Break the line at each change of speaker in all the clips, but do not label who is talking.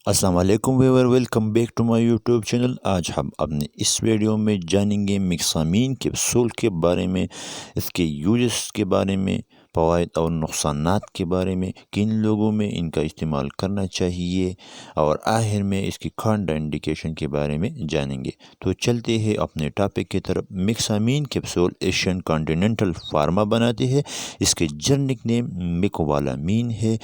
السلام علیکم viewer, welcome back to my YouTube channel. آج ہم اپنے اس ویڈیو میں جانیں گے مکسامین کیپسول کے بارے میں، اس کے یوزز کے بارے میں، فوائد اور نقصانات کے بارے میں، کن لوگوں میں ان کا استعمال کرنا چاہیے، اور آخر میں اس کی کانٹرا انڈیکیشن کے بارے میں جانیں گے۔ تو چلتے ہیں اپنے ٹاپک کی طرف۔ مکسامین کیپسول ایشین کانٹیننٹل فارما بناتے ہیں۔ اس کے جرنک نیم میکوبالامین ہے۔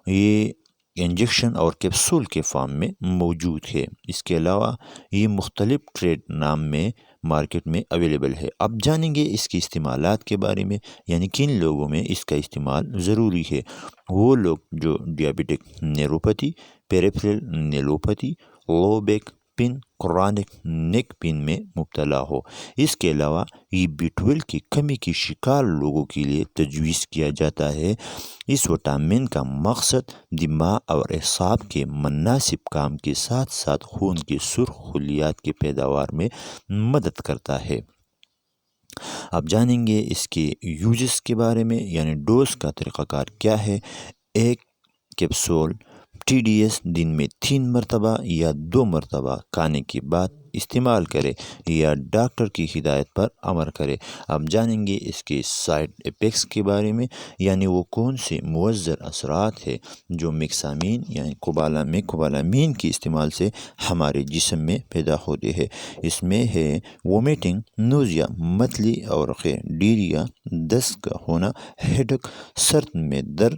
یہ انجیکشن اور کیپسول کے فارم میں موجود ہے۔ اس کے علاوہ یہ مختلف ٹریڈ نام میں مارکیٹ میں اویلیبل ہے۔ اب جانیں گے اس کی استعمالات کے بارے میں، یعنی کن لوگوں میں اس کا استعمال ضروری ہے۔ وہ لوگ جو ڈیابیٹک نیوروپیتھی، پیریفرل نیوروپیتھی، لو بیک پین، کرونک نیک پین میں مبتلا ہو۔ اس کے علاوہ یہ B12 کی کمی کی شکار لوگوں کے لیے تجویز کیا جاتا ہے۔ اس وٹامن کا مقصد دماغ اور اعصاب کے مناسب کام کے ساتھ ساتھ خون کی سرخ خلیات کی پیداوار میں مدد کرتا ہے۔ اب جانیں گے اس کے یوزز کے بارے میں، یعنی ڈوز کا طریقہ کار کیا ہے۔ ایک کیپسول TDS دن میں 3 مرتبہ یا 2 مرتبہ کھانے کے بعد استعمال کرے یا ڈاکٹر کی ہدایت پر عمل کرے۔ اب جانیں گے اس کے سائیڈ ایفیکٹس کے بارے میں، یعنی وہ کون سے مؤثر اثرات ہیں جو مکسامین یعنی میکوبالامین کے استعمال سے ہمارے جسم میں پیدا ہوتے ہیں۔ اس میں ہے وومیٹنگ، نوزیا، متلی اور ڈیریا، دست کا ہونا، ہیڈک، سر میں درد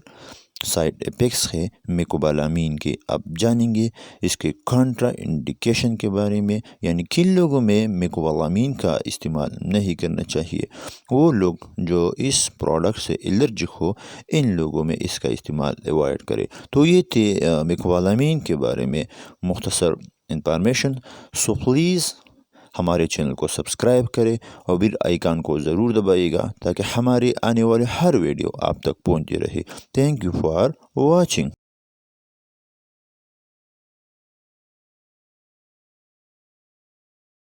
سائیڈ ایفیکٹس ہے میکوبالامین کے۔ اب جانیں گے اس کے کانٹرا انڈیکیشن کے بارے میں، یعنی کن لوگوں میں میکوبالامین کا استعمال نہیں کرنا چاہیے۔ وہ لوگ جو اس پروڈکٹ سے الرجک ہو، ان لوگوں میں اس کا استعمال ایوائڈ کرے۔ تو یہ تھے میکوبالامین کے بارے میں مختصر انفارمیشن۔ سو پلیز ہمارے چینل کو سبسکرائب کرے اور بیل آئیکن کو ضرور دبائیے گا تاکہ ہمارے آنے والے ہر ویڈیو آپ تک پہنچتی رہے۔ Thank you for watching.